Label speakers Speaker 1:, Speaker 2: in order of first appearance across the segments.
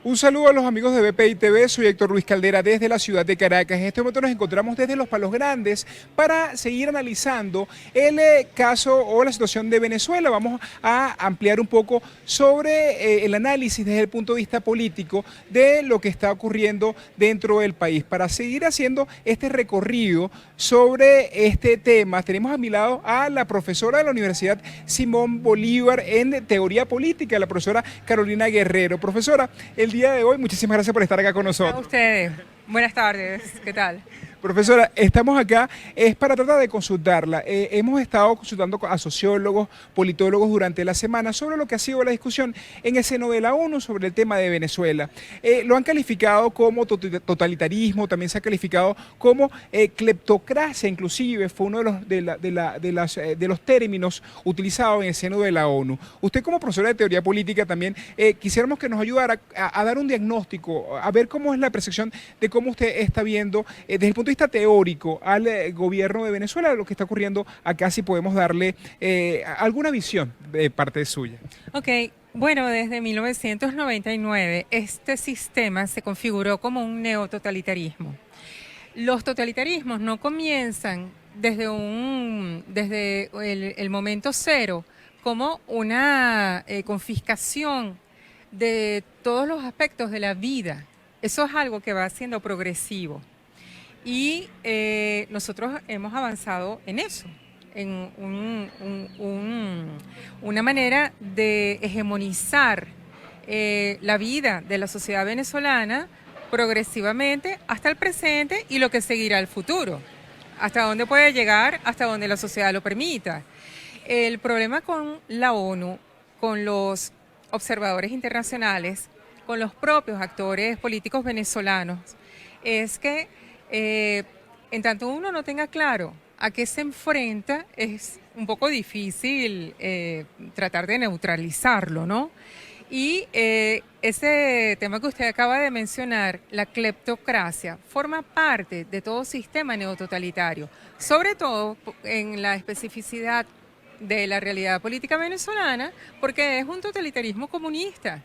Speaker 1: Un saludo a los amigos de BPI TV, soy Héctor Luis Caldera desde la ciudad de Caracas. En este momento nos encontramos desde Los Palos Grandes para seguir analizando el caso o la situación de Venezuela. Vamos a ampliar un poco sobre el análisis desde el punto de vista político de lo que está ocurriendo dentro del país. Para seguir haciendo este recorrido sobre este tema, tenemos a mi lado a la profesora de la Universidad Simón Bolívar en Teoría Política, la profesora Carolina Guerrero. Profesora, el día de hoy, muchísimas gracias por estar acá con
Speaker 2: A
Speaker 1: nosotros.
Speaker 2: ustedes. Buenas tardes. ¿Qué tal?
Speaker 1: Profesora, estamos acá, es para tratar de consultarla. Hemos estado consultando a sociólogos, politólogos durante la semana sobre lo que ha sido la discusión en el seno de la ONU sobre el tema de Venezuela. Lo han calificado como totalitarismo, también se ha calificado como cleptocracia, inclusive fue uno de los términos utilizados en el seno de la ONU. Usted como profesora de teoría política también quisiéramos que nos ayudara a dar un diagnóstico, a ver cómo es la percepción de cómo usted está viendo desde el punto de vista teórico al gobierno de Venezuela, lo que está ocurriendo acá, si podemos darle alguna visión de parte suya.
Speaker 2: Ok, bueno, desde 1999 este sistema se configuró como un neototalitarismo. Los totalitarismos no comienzan desde el momento cero como una confiscación de todos los aspectos de la vida. Eso es algo que va siendo progresivo. Y nosotros hemos avanzado en eso, en una manera de hegemonizar la vida de la sociedad venezolana progresivamente hasta el presente y lo que seguirá el futuro. Hasta dónde puede llegar, hasta donde la sociedad lo permita. El problema con la ONU, con los observadores internacionales, con los propios actores políticos venezolanos, es que en tanto uno no tenga claro a qué se enfrenta, es un poco difícil tratar de neutralizarlo, ¿no? Y ese tema que usted acaba de mencionar, la cleptocracia, forma parte de todo sistema neototalitario, sobre todo en la especificidad de la realidad política venezolana, porque es un totalitarismo comunista.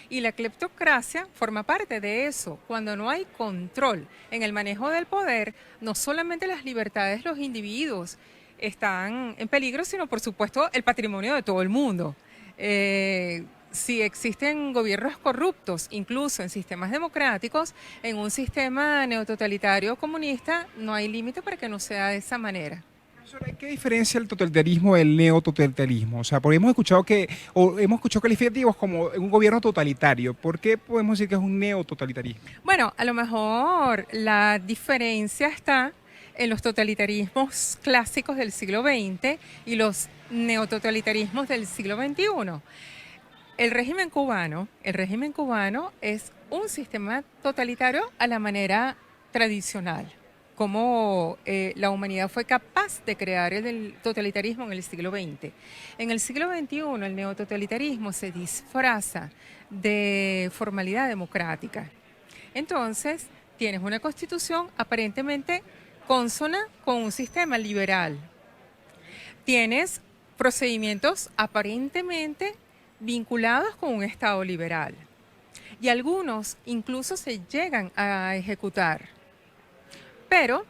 Speaker 2: Y la cleptocracia forma parte de eso. Cuando no hay control en el manejo del poder, no solamente las libertades de los individuos están en peligro, sino por supuesto el patrimonio de todo el mundo. Si existen gobiernos corruptos, incluso en sistemas democráticos, en un sistema neototalitario comunista no hay límite para que no sea de esa manera.
Speaker 1: ¿Qué diferencia el totalitarismo del neototalitarismo? O sea, porque hemos escuchado calificativos como un gobierno totalitario. ¿Por qué podemos decir que es un neototalitarismo?
Speaker 2: Bueno, a lo mejor la diferencia está en los totalitarismos clásicos del siglo XX y los neototalitarismos del siglo XXI. El régimen cubano es un sistema totalitario a la manera tradicional, cómo la humanidad fue capaz de crear el totalitarismo en el siglo XX. En el siglo XXI el neototalitarismo se disfraza de formalidad democrática. Entonces tienes una constitución aparentemente consona con un sistema liberal. Tienes procedimientos aparentemente vinculados con un Estado liberal. Y algunos incluso se llegan a ejecutar. Pero,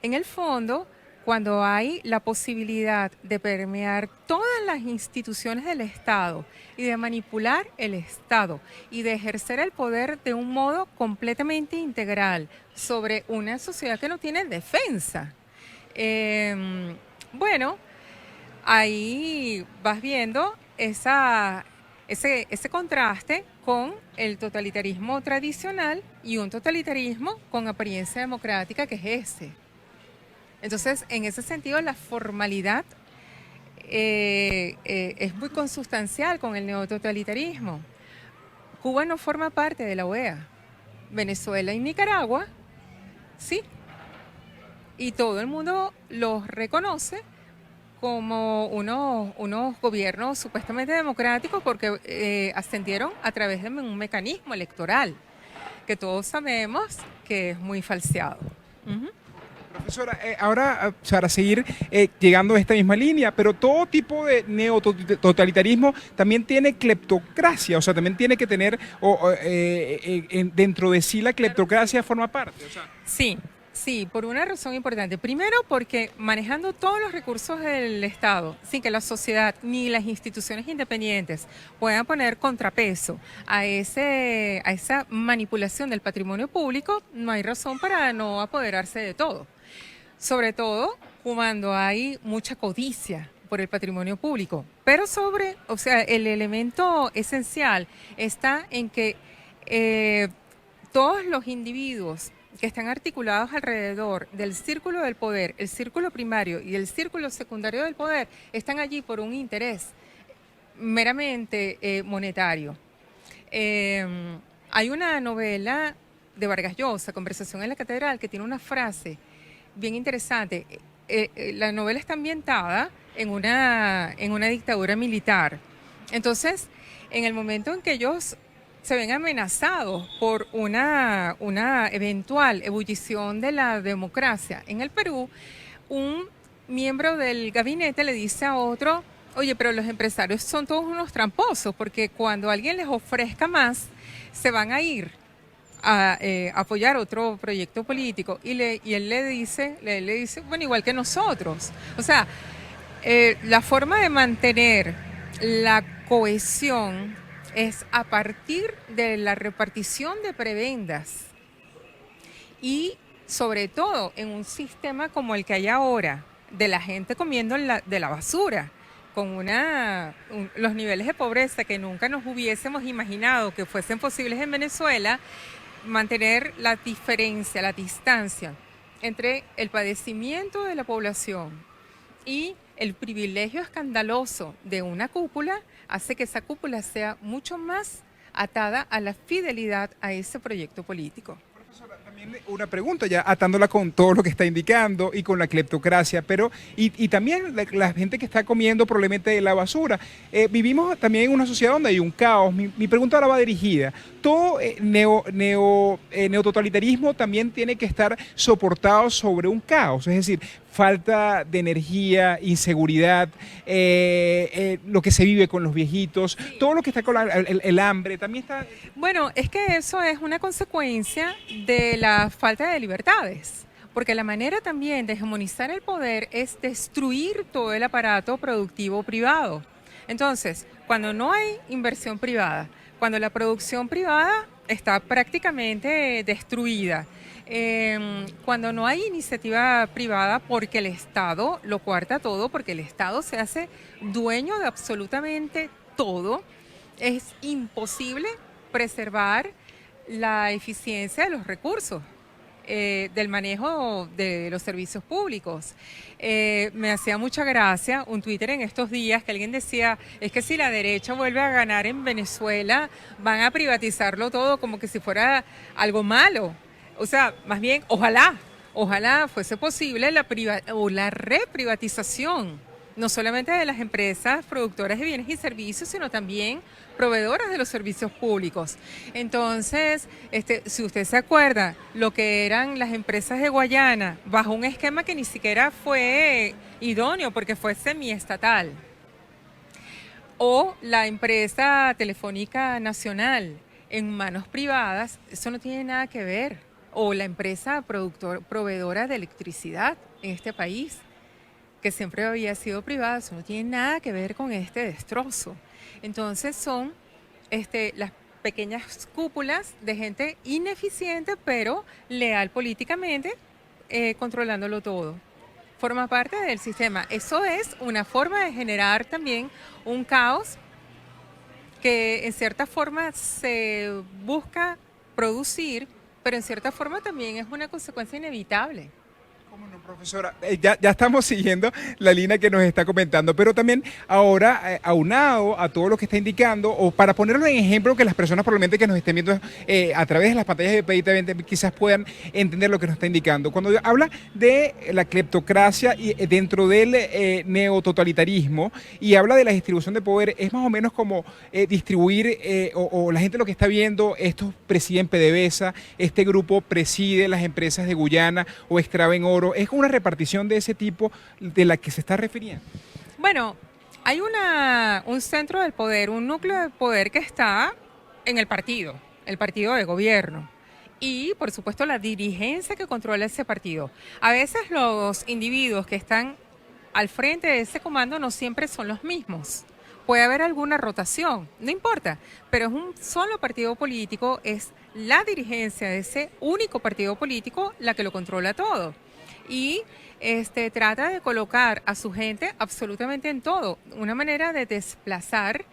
Speaker 2: en el fondo, cuando hay la posibilidad de permear todas las instituciones del Estado y de manipular el Estado y de ejercer el poder de un modo completamente integral sobre una sociedad que no tiene defensa, bueno, ahí vas viendo ese contraste con el totalitarismo tradicional y un totalitarismo con apariencia democrática que es ese. Entonces, en ese sentido, la formalidad es muy consustancial con el neototalitarismo. Cuba no forma parte de la OEA. Venezuela y Nicaragua, sí. Y todo el mundo los reconoce como unos gobiernos supuestamente democráticos porque ascendieron a través de un mecanismo electoral que todos sabemos que es muy falseado.
Speaker 1: Profesora, ahora para seguir llegando a esta misma línea, pero todo tipo de neototalitarismo también tiene cleptocracia, o sea, también tiene que tener dentro de sí la cleptocracia forma parte. O sea.
Speaker 2: Sí, sí, por una razón importante. Primero, porque manejando todos los recursos del Estado, sin que la sociedad ni las instituciones independientes puedan poner contrapeso a esa manipulación del patrimonio público, no hay razón para no apoderarse de todo. Sobre todo cuando hay mucha codicia por el patrimonio público. Pero o sea, el elemento esencial está en que todos los individuos que están articulados alrededor del círculo del poder, el círculo primario y el círculo secundario del poder, están allí por un interés meramente monetario. Hay una novela de Vargas Llosa, Conversación en la Catedral, que tiene una frase bien interesante. La novela está ambientada en una dictadura militar. Entonces, en el momento en que ellos se ven amenazados por una eventual ebullición de la democracia en el Perú, un miembro del gabinete le dice a otro: oye, pero los empresarios son todos unos tramposos, porque cuando alguien les ofrezca más, se van a ir a apoyar otro proyecto político. Y él le dice, bueno, igual que nosotros. O sea, la forma de mantener la cohesión es a partir de la repartición de prebendas y sobre todo en un sistema como el que hay ahora, de la gente comiendo de la basura, con los niveles de pobreza que nunca nos hubiésemos imaginado que fuesen posibles en Venezuela. Mantener la diferencia, la distancia entre el padecimiento de la población y el privilegio escandaloso de una cúpula hace que esa cúpula sea mucho más atada a la fidelidad a ese proyecto político.
Speaker 1: Profesora, también una pregunta ya atándola con todo lo que está indicando y con la cleptocracia, pero y también la gente que está comiendo probablemente de la basura. Vivimos también en una sociedad donde hay un caos. Mi pregunta ahora va dirigida. Todo neototalitarismo también tiene que estar soportado sobre un caos, es decir, falta de energía, inseguridad, lo que se vive con los viejitos, sí. Todo lo que está con el hambre, también está...
Speaker 2: Bueno, es que eso es una consecuencia de la falta de libertades, porque la manera también de hegemonizar el poder es destruir todo el aparato productivo privado. Entonces, cuando no hay inversión privada, cuando la producción privada está prácticamente destruida, cuando no hay iniciativa privada porque el Estado lo coarta todo, porque el Estado se hace dueño de absolutamente todo, es imposible preservar la eficiencia de los recursos, del manejo de los servicios públicos. Me hacía mucha gracia un Twitter en estos días que alguien decía, es que si la derecha vuelve a ganar en Venezuela, van a privatizarlo todo como que si fuera algo malo. O sea, más bien, ojalá fuese posible la reprivatización, no solamente de las empresas productoras de bienes y servicios, sino también proveedoras de los servicios públicos. Entonces, si usted se acuerda, lo que eran las empresas de Guayana, bajo un esquema que ni siquiera fue idóneo porque fue semiestatal, o la empresa Telefónica Nacional en manos privadas, eso no tiene nada que ver. O la empresa proveedora de electricidad en este país, que siempre había sido privada, eso no tiene nada que ver con este destrozo. Entonces son las pequeñas cúpulas de gente ineficiente, pero leal políticamente, controlándolo todo. Forma parte del sistema. Eso es una forma de generar también un caos que en cierta forma se busca producir, pero en cierta forma también es una consecuencia inevitable.
Speaker 1: ¿Cómo no, profesora? Ya estamos siguiendo la línea que nos está comentando, pero también ahora, aunado a todo lo que está indicando, o para ponerlo en ejemplo, que las personas probablemente que nos estén viendo a través de las pantallas de PI TV quizás puedan entender lo que nos está indicando. Cuando habla de la cleptocracia y dentro del neototalitarismo y habla de la distribución de poder, es más o menos como distribuir, o la gente lo que está viendo, estos presiden PDVSA, este grupo preside las empresas de Guyana o extraen oro, foro, ¿es una repartición de ese tipo de la que se está refiriendo?
Speaker 2: Bueno, hay un centro del poder, un núcleo de poder que está en el partido de gobierno. Y, por supuesto, la dirigencia que controla ese partido. A veces los individuos que están al frente de ese comando no siempre son los mismos. Puede haber alguna rotación, no importa, pero es un solo partido político, es la dirigencia de ese único partido político la que lo controla todo. Y trata de colocar a su gente absolutamente en todo, una manera de desplazar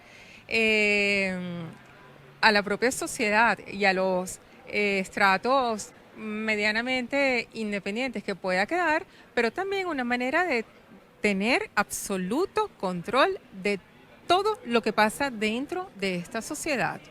Speaker 2: a la propia sociedad y a los estratos medianamente independientes que pueda quedar, pero también una manera de tener absoluto control de todo lo que pasa dentro de esta sociedad.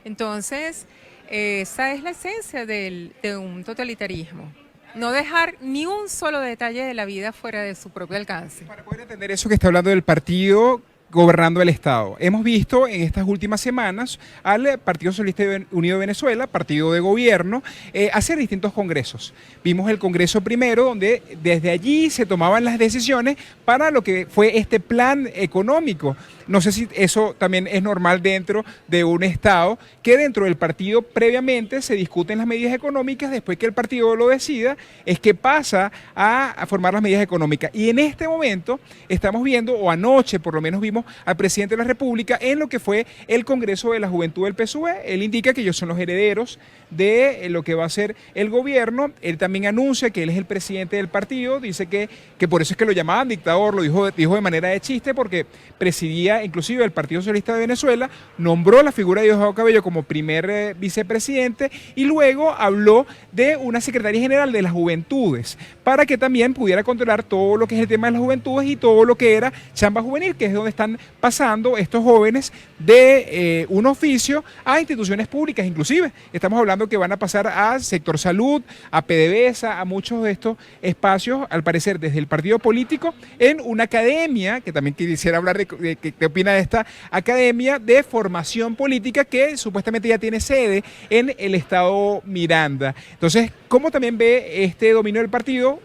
Speaker 2: Entonces, esa es la esencia de un totalitarismo. No dejar ni un solo detalle de la vida fuera de su propio alcance.
Speaker 1: Para poder entender eso que está hablando del partido gobernando el Estado. Hemos visto en estas últimas semanas al Partido Socialista Unido de Venezuela, partido de gobierno, hacer distintos congresos. Vimos el congreso primero, donde desde allí se tomaban las decisiones para lo que fue este plan económico. No sé si eso también es normal dentro de un Estado, que dentro del partido previamente se discuten las medidas económicas, después que el partido lo decida, es que pasa a formar las medidas económicas. Y en este momento estamos viendo, o anoche por lo menos vimos al presidente de la República en lo que fue el Congreso de la Juventud del PSUV. Él indica que ellos son los herederos de lo que va a ser el gobierno. Él también anuncia que él es el presidente del partido, dice que por eso es que lo llamaban dictador, lo dijo de manera de chiste, porque presidía inclusive el Partido Socialista de Venezuela, nombró la figura de Diosdado Cabello como primer vicepresidente y luego habló de una secretaria general de las juventudes para que también pudiera controlar todo lo que es el tema de las juventudes y todo lo que era chamba juvenil, que es donde están pasando estos jóvenes de un oficio a instituciones públicas. Inclusive estamos hablando que van a pasar a sector salud, a PDVSA, a muchos de estos espacios, al parecer desde el partido político, en una academia, que también quisiera hablar de qué opina de esta academia de formación política que supuestamente ya tiene sede en el estado Miranda. Entonces, ¿cómo también ve este dominio del partido?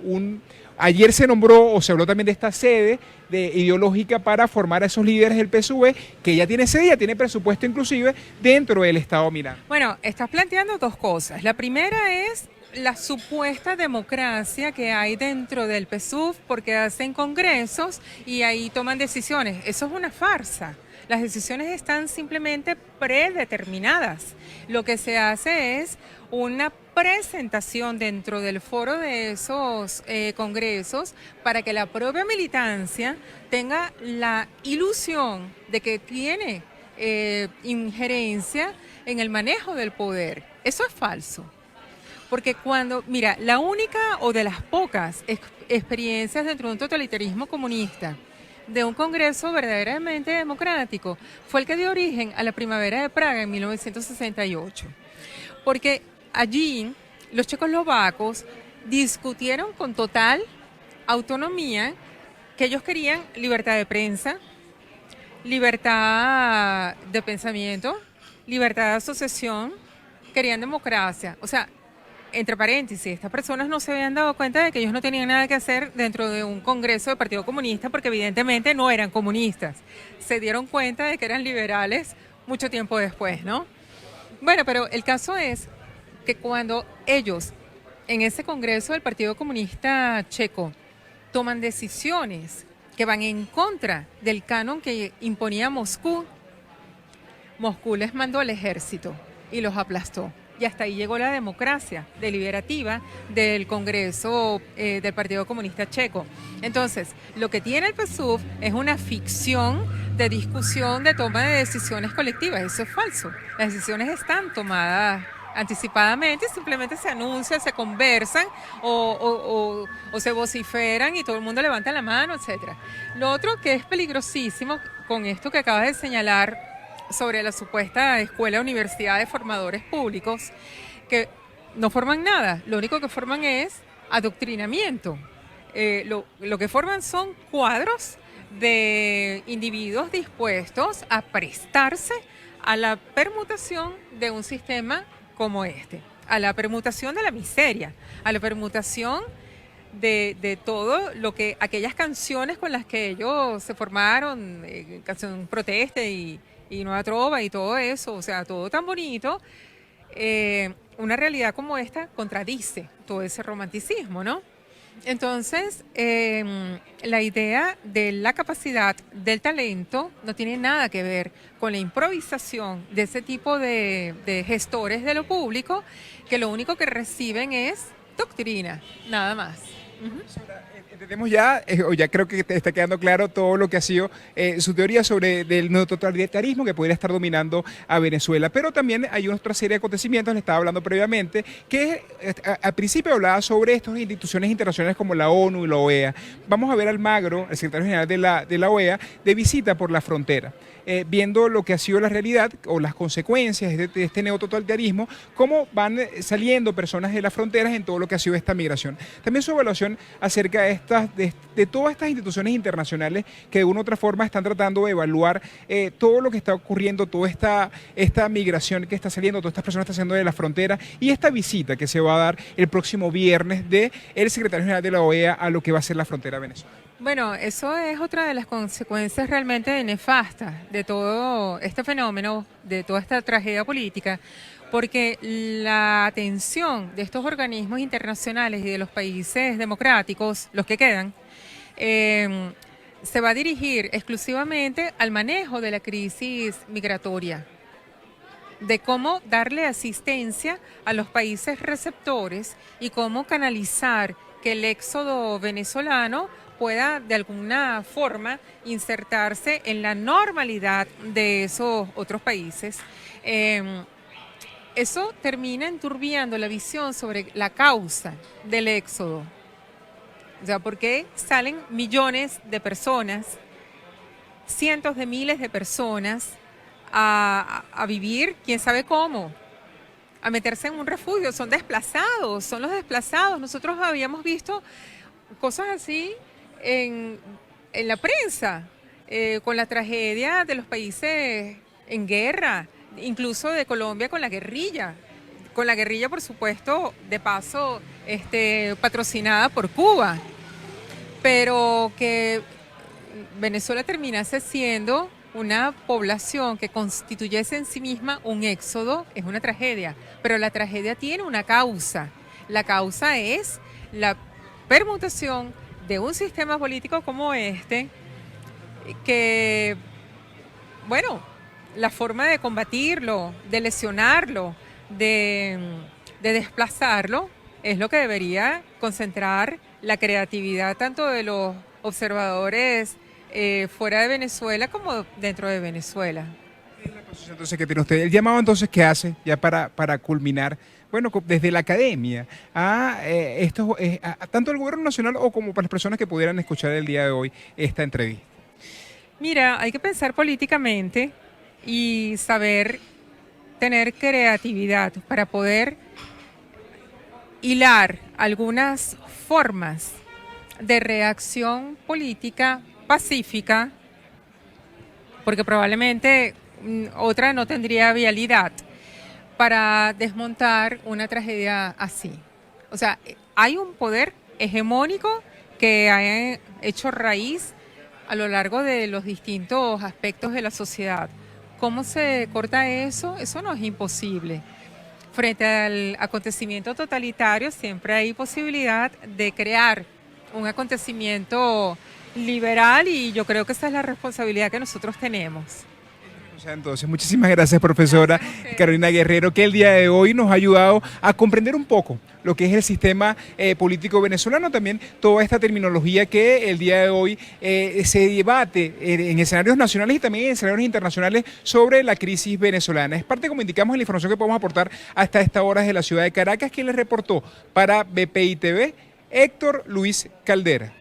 Speaker 1: Ayer se nombró o se habló también de esta sede ideológica para formar a esos líderes del PSUV, que ya tiene sede, ya tiene presupuesto inclusive dentro del estado Miranda.
Speaker 2: Bueno, estás planteando dos cosas. La primera es la supuesta democracia que hay dentro del PSUV porque hacen congresos y ahí toman decisiones. Eso es una farsa. Las decisiones están simplemente predeterminadas. Lo que se hace es una presentación dentro del foro de esos congresos para que la propia militancia tenga la ilusión de que tiene injerencia en el manejo del poder. Eso es falso. Porque mira, la única o de las pocas experiencias dentro de un totalitarismo comunista de un congreso verdaderamente democrático fue el que dio origen a la Primavera de Praga en 1968. Porque allí los checoslovacos discutieron con total autonomía que ellos querían libertad de prensa, libertad de pensamiento, libertad de asociación, querían democracia. O sea, entre paréntesis, estas personas no se habían dado cuenta de que ellos no tenían nada que hacer dentro de un congreso del Partido Comunista porque evidentemente no eran comunistas. Se dieron cuenta de que eran liberales mucho tiempo después, ¿no? Bueno, pero el caso es que cuando ellos en ese congreso del Partido Comunista Checo toman decisiones que van en contra del canon que imponía Moscú, Moscú les mandó al ejército y los aplastó. Y hasta ahí llegó la democracia deliberativa del Congreso del Partido Comunista Checo. Entonces, lo que tiene el PSUV es una ficción de discusión de toma de decisiones colectivas. Eso es falso. Las decisiones están tomadas anticipadamente, simplemente se anuncian, se conversan o se vociferan y todo el mundo levanta la mano, etcétera. Lo otro que es peligrosísimo con esto que acabas de señalar sobre la supuesta escuela universidad de formadores públicos, que no forman nada, lo único que forman es adoctrinamiento. Lo que forman son cuadros de individuos dispuestos a prestarse a la permutación de un sistema como este, a la permutación de la miseria, a la permutación de todo lo que, aquellas canciones con las que ellos se formaron, canción Proteste y Nueva Trova y todo eso, o sea, todo tan bonito, una realidad como esta contradice todo ese romanticismo, ¿no? Entonces, la idea de la capacidad del talento no tiene nada que ver con la improvisación de ese tipo de gestores de lo público, que lo único que reciben es doctrina, nada más. Ujú.
Speaker 1: Entendemos ya, o ya creo que te está quedando claro todo lo que ha sido su teoría sobre el neototalitarismo que podría estar dominando a Venezuela. Pero también hay otra serie de acontecimientos, le estaba hablando previamente, que al principio hablaba sobre estas instituciones internacionales como la ONU y la OEA. Vamos a ver a Almagro, el secretario general de la OEA, de visita por la frontera. Viendo lo que ha sido la realidad o las consecuencias de este neototalitarismo, cómo van saliendo personas de las fronteras en todo lo que ha sido esta migración. También su evaluación acerca de todas estas instituciones internacionales que de una u otra forma están tratando de evaluar todo lo que está ocurriendo, toda esta migración que está saliendo, todas estas personas que están saliendo de la frontera y esta visita que se va a dar el próximo viernes del secretario general de la OEA a lo que va a ser la frontera venezolana.
Speaker 2: Bueno, eso es otra de las consecuencias realmente nefastas de todo este fenómeno, de toda esta tragedia política, porque la atención de estos organismos internacionales y de los países democráticos, los que quedan, se va a dirigir exclusivamente al manejo de la crisis migratoria, de cómo darle asistencia a los países receptores y cómo canalizar que el éxodo venezolano pueda de alguna forma insertarse en la normalidad de esos otros países. Eso termina enturbiando la visión sobre la causa del éxodo. O sea, ¿por qué salen millones de personas, cientos de miles de personas a vivir, quién sabe cómo, a meterse en un refugio? Son desplazados, son los desplazados. Nosotros habíamos visto cosas así en la prensa, con la tragedia de los países en guerra, incluso de Colombia con la guerrilla, por supuesto, de paso patrocinada por Cuba, pero que Venezuela terminase siendo una población que constituyese en sí misma un éxodo, es una tragedia, pero la tragedia tiene una causa. La causa es la permutación de un sistema político como este, que, bueno, la forma de combatirlo, de lesionarlo, de desplazarlo, es lo que debería concentrar la creatividad tanto de los observadores fuera de Venezuela como dentro de Venezuela.
Speaker 1: La posición entonces que tiene usted, el llamado entonces que hace, ya para culminar, bueno, desde la academia, a tanto el gobierno nacional o como para las personas que pudieran escuchar el día de hoy esta entrevista.
Speaker 2: Mira, hay que pensar políticamente y saber tener creatividad para poder hilar algunas formas de reacción política pacífica, porque probablemente otra no tendría vialidad para desmontar una tragedia así. O sea, hay un poder hegemónico que ha hecho raíz a lo largo de los distintos aspectos de la sociedad. ¿Cómo se corta eso? Eso no es imposible. Frente al acontecimiento totalitario siempre hay posibilidad de crear un acontecimiento liberal y yo creo que esa es la responsabilidad que nosotros tenemos.
Speaker 1: Entonces, muchísimas gracias, profesora Carolina Guerrero, que el día de hoy nos ha ayudado a comprender un poco lo que es el sistema político venezolano, también toda esta terminología que el día de hoy se debate en escenarios nacionales y también en escenarios internacionales sobre la crisis venezolana. Es parte, como indicamos, de la información que podemos aportar hasta esta hora de la ciudad de Caracas, quien les reportó para BPI TV, Héctor Luis Caldera.